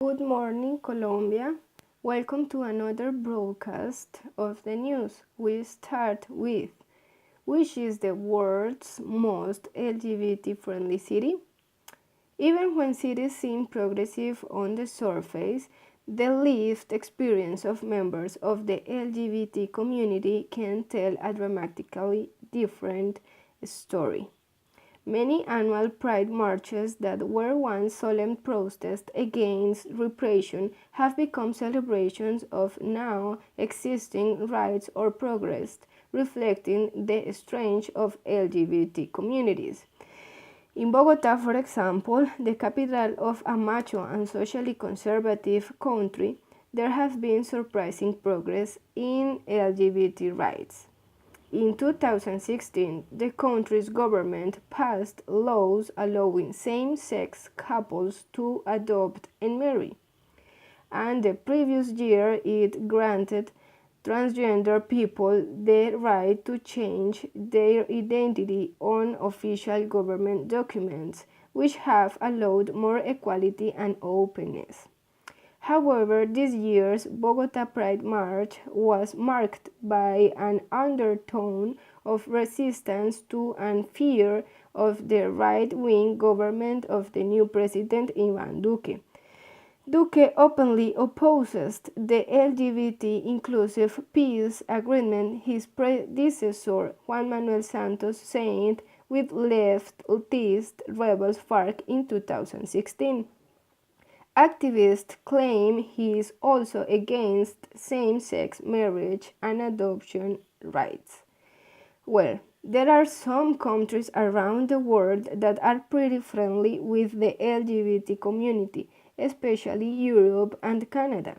Good morning, Colombia. Welcome to another broadcast of the news. We start with which is the world's most LGBT friendly city? Even when cities seem progressive on the surface, the lived experience of members of the LGBT community can tell a dramatically different story. Many annual Pride marches that were once solemn protests against repression have become celebrations of now existing rights or progress, reflecting the strength of LGBT communities. In Bogota, for example, the capital of a macho and socially conservative country, there has been surprising progress in LGBT rights. In 2016, the country's government passed laws allowing same-sex couples to adopt and marry, and the previous year it granted transgender people the right to change their identity on official government documents, which have allowed more equality and openness. However, this year's Bogota Pride March was marked by an undertone of resistance to and fear of the right-wing government of the new president Iván Duque. Duque openly opposes the LGBT inclusive peace agreement his predecessor Juan Manuel Santos signed with leftist rebels FARC in 2016. Activists claim he is also against same-sex marriage and adoption rights. Well, there are some countries around the world that are pretty friendly with the LGBT community, especially Europe and Canada.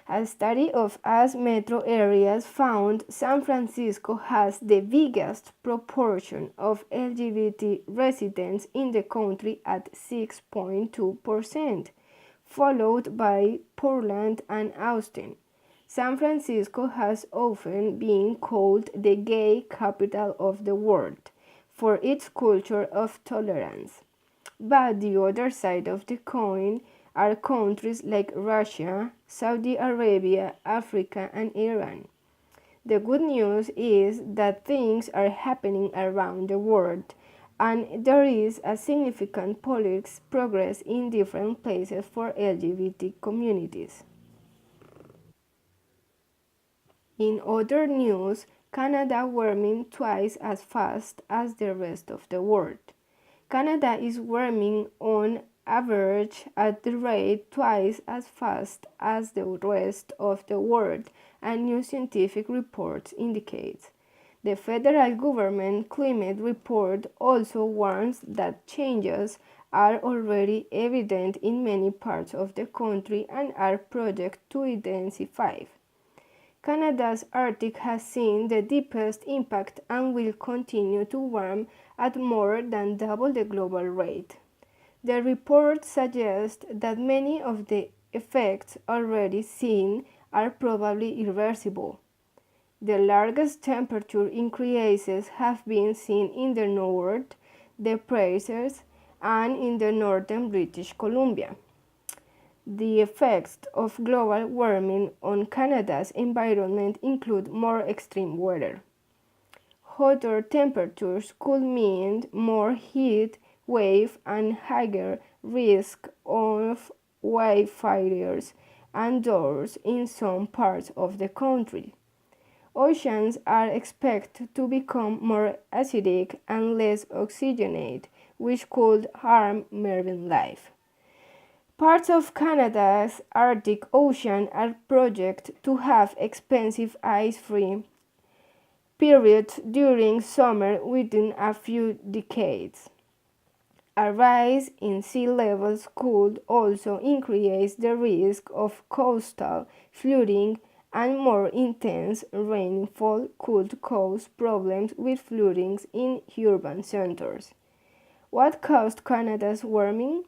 A study of US metro areas found San Francisco has the biggest proportion of LGBT residents in the country at 6.2%, followed by Portland and Austin. San Francisco has often been called the gay capital of the world for its culture of tolerance. But the other side of the coin are countries like Russia, Saudi Arabia, Africa, and Iran. The good news is that things are happening around the world, and there is a significant policy progress in different places for LGBT communities. In other news, Canada warming twice as fast as the rest of the world. Canada is warming on average at the rate twice as fast as the rest of the world, a new scientific report indicates. The federal government climate report also warns that changes are already evident in many parts of the country and are projected to intensify. Canada's Arctic has seen the deepest impact and will continue to warm at more than double the global rate. The report suggests that many of the effects already seen are probably irreversible. The largest temperature increases have been seen in the north, the Fraser, and in the northern British Columbia. The effects of global warming on Canada's environment include more extreme weather. Hotter temperatures could mean more heat wave and higher risk of wildfires and droughts in some parts of the country. Oceans are expected to become more acidic and less oxygenated, which could harm marine life. Parts of Canada's Arctic Ocean are projected to have expensive ice-free periods during summer within a few decades. A rise in sea levels could also increase the risk of coastal flooding, and more intense rainfall could cause problems with flooding in urban centers. What caused Canada's warming?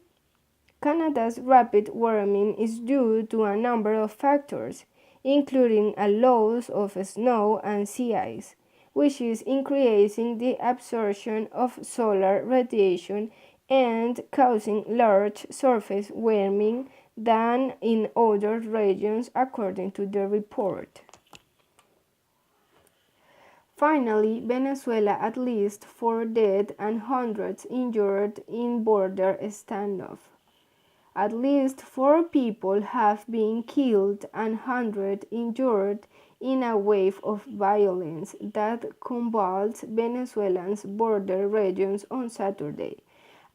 Canada's rapid warming is due to a number of factors, including a loss of snow and sea ice, which is increasing the absorption of solar radiation and causing large surface warming than in other regions, according to the report. Finally, Venezuela at least 4 dead and hundreds injured in border standoff. At least 4 people have been killed and hundreds injured in a wave of violence that convulsed Venezuela's border regions on Saturday,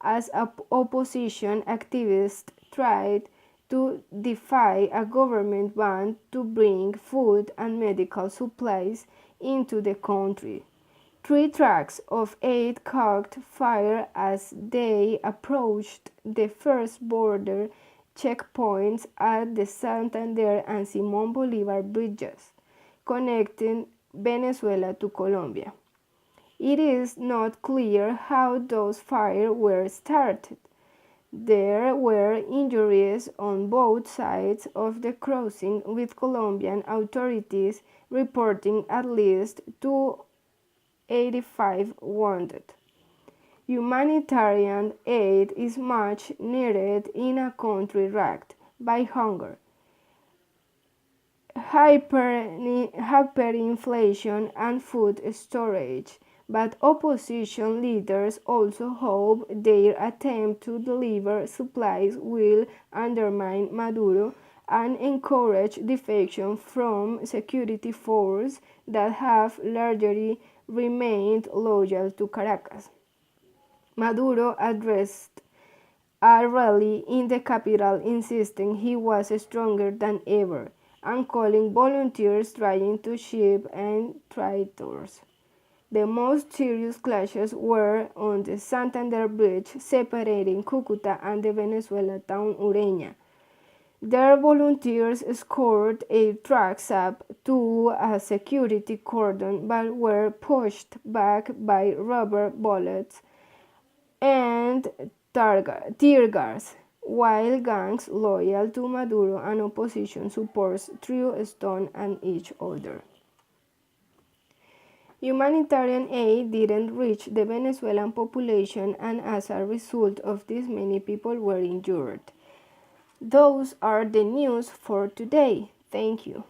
as opposition activists tried to defy a government ban to bring food and medical supplies into the country. 3 trucks of aid caught fire as they approached the first border checkpoints at the Santander and Simón Bolívar bridges, connecting Venezuela to Colombia. It is not clear how those fires were started. There were injuries on both sides of the crossing, with Colombian authorities reporting at least 285 wounded. Humanitarian aid is much needed in a country racked by hunger, hyperinflation, and food shortage, but opposition leaders also hope their attempt to deliver supplies will undermine Maduro and encourage defection from security forces that have largely remained loyal to Caracas. Maduro addressed a rally in the capital, insisting he was stronger than ever and calling volunteers trying to ship and traitors. The most serious clashes were on the Santander Bridge separating Cúcuta and the Venezuela town Ureña. Their volunteers escorted aid trucks up to a security cordon but were pushed back by rubber bullets and tear gas, while gangs loyal to Maduro and opposition supporters threw stones at each other. Humanitarian aid didn't reach the Venezuelan population, and as a result of this, many people were injured. Those are the news for today. Thank you.